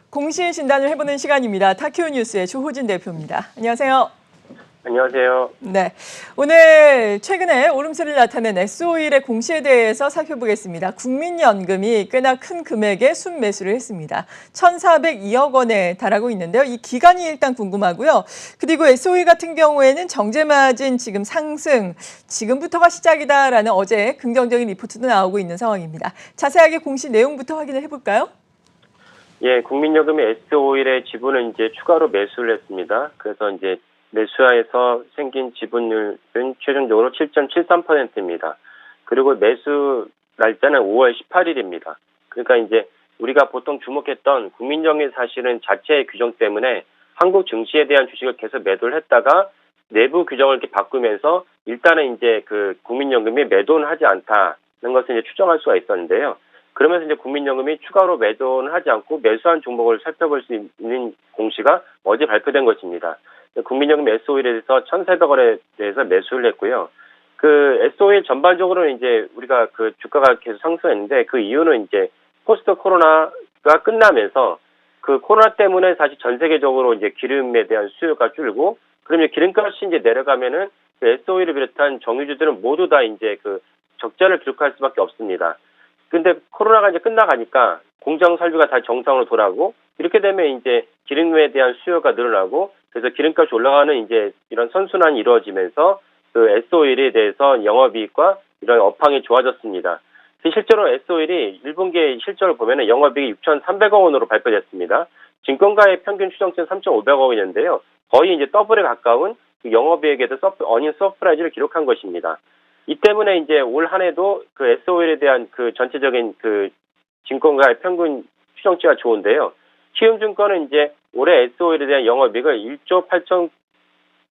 공시 진단을 해보는 시간입니다. 타키오 뉴스의 조호진 대표입니다. 안녕하세요. 안녕하세요. 네, 오늘 최근에 오름세를 나타낸 S-오일의 공시에 대해서 살펴보겠습니다. 국민연금이 꽤나 큰 금액의 순매수를 했습니다. 1,402억 원에 달하고 있는데요. 이 기간이 일단 궁금하고요. 그리고 S-오일 같은 경우에는 정제마진 지금 상승, 지금부터가 시작이다라는 어제 긍정적인 리포트도 나오고 있는 상황입니다. 자세하게 공시 내용부터 확인을 해볼까요? 예, 국민연금이 S-오일의 지분을 이제 추가로 매수를 했습니다. 그래서 이제 매수하에서 생긴 지분율은 최종적으로 7.73%입니다. 그리고 매수 날짜는 5월 18일입니다. 그러니까 이제 우리가 보통 주목했던 국민연금이 사실은 자체 규정 때문에 한국 증시에 대한 주식을 계속 매도를 했다가 내부 규정을 이렇게 바꾸면서 일단은 이제 그 국민연금이 매도는 하지 않다는 것을 이제 추정할 수가 있었는데요. 그러면서 이제 국민연금이 추가로 매도는 하지 않고 매수한 종목을 살펴볼 수 있는 공시가 어제 발표된 것입니다. 국민연금 S-오일에 대해서 1,400원에 대해서 매수를 했고요. 그 S-오일 전반적으로는 이제 우리가 그 주가가 계속 상승했는데 그 이유는 이제 포스트 코로나가 끝나면서 그 코로나 때문에 사실 전 세계적으로 이제 기름에 대한 수요가 줄고 그러면 기름값이 이제 내려가면은 그 S-오일을 비롯한 정유주들은 모두 다 이제 그 적자를 기록할 수밖에 없습니다. 근데 코로나가 이제 끝나가니까 공장 설비가 다 정상으로 돌아오고 이렇게 되면 이제 기름에 대한 수요가 늘어나고 그래서 기름값이 올라가는 이제 이런 선순환이 이루어지면서 그 S-오일에 대해서 영업이익과 이런 업황이 좋아졌습니다. 실제로 S-오일이 1분기 실적을 보면은 영업이익이 6,300억 원으로 발표됐습니다. 증권가의 평균 추정치는 3,500억 원이었는데요. 거의 이제 더블에 가까운 그 영업이익에도 어닝 서프라이즈를 기록한 것입니다. 이 때문에 이제 올 한 해도 그 S-오일에 대한 그 전체적인 그 증권가의 평균 추정치가 좋은데요. 키움증권은 이제 올해 S-오일에 대한 영업이익을 1조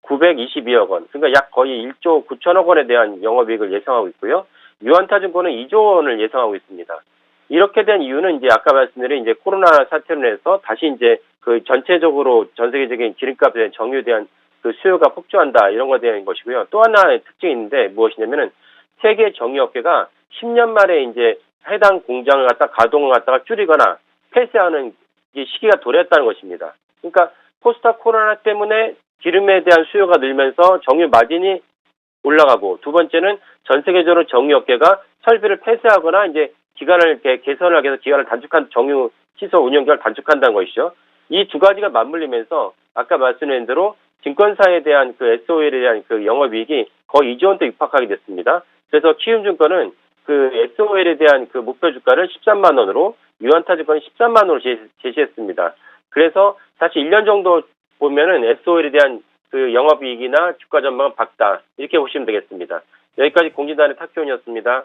8,922억 원, 그러니까 약 거의 1조 9천억 원에 대한 영업이익을 예상하고 있고요. 유한타증권은 2조 원을 예상하고 있습니다. 이렇게 된 이유는 이제 아까 말씀드린 이제 코로나 사태로 인해서 다시 이제 그 전체적으로 전 세계적인 기름값에 대한 정유에 대한 그 수요가 폭주한다 이런 것에 대한 것이고요. 또 하나의 특징이 있는데 무엇이냐면은 세계 정유업계가 10년 만에 이제 해당 공장을 갖다 가동을 갖다가 줄이거나 폐쇄하는 시기가 도래했다는 것입니다. 그러니까 포스트 코로나 때문에 기름에 대한 수요가 늘면서 정유 마진이 올라가고 두 번째는 전 세계적으로 정유업계가 설비를 폐쇄하거나 이제 기간을 개선을 하기 위해서 기간을 단축한 정유 시설 운영 기간을 단축한다는 것이죠. 이 두 가지가 맞물리면서 아까 말씀드린 대로 증권사에 대한 그 S-오일에 대한 그 영업이익이 거의 2조 원대 육박하게 됐습니다. 그래서 키움증권은 그 S-오일에 대한 그 목표 주가를 13만 원으로 유한타증권이 13만 원으로 제시했습니다. 그래서 사실 1년 정도 보면은 S-오일에 대한 그 영업이익이나 주가 전망은 밝다 이렇게 보시면 되겠습니다. 여기까지 공진단의 탁기원이었습니다.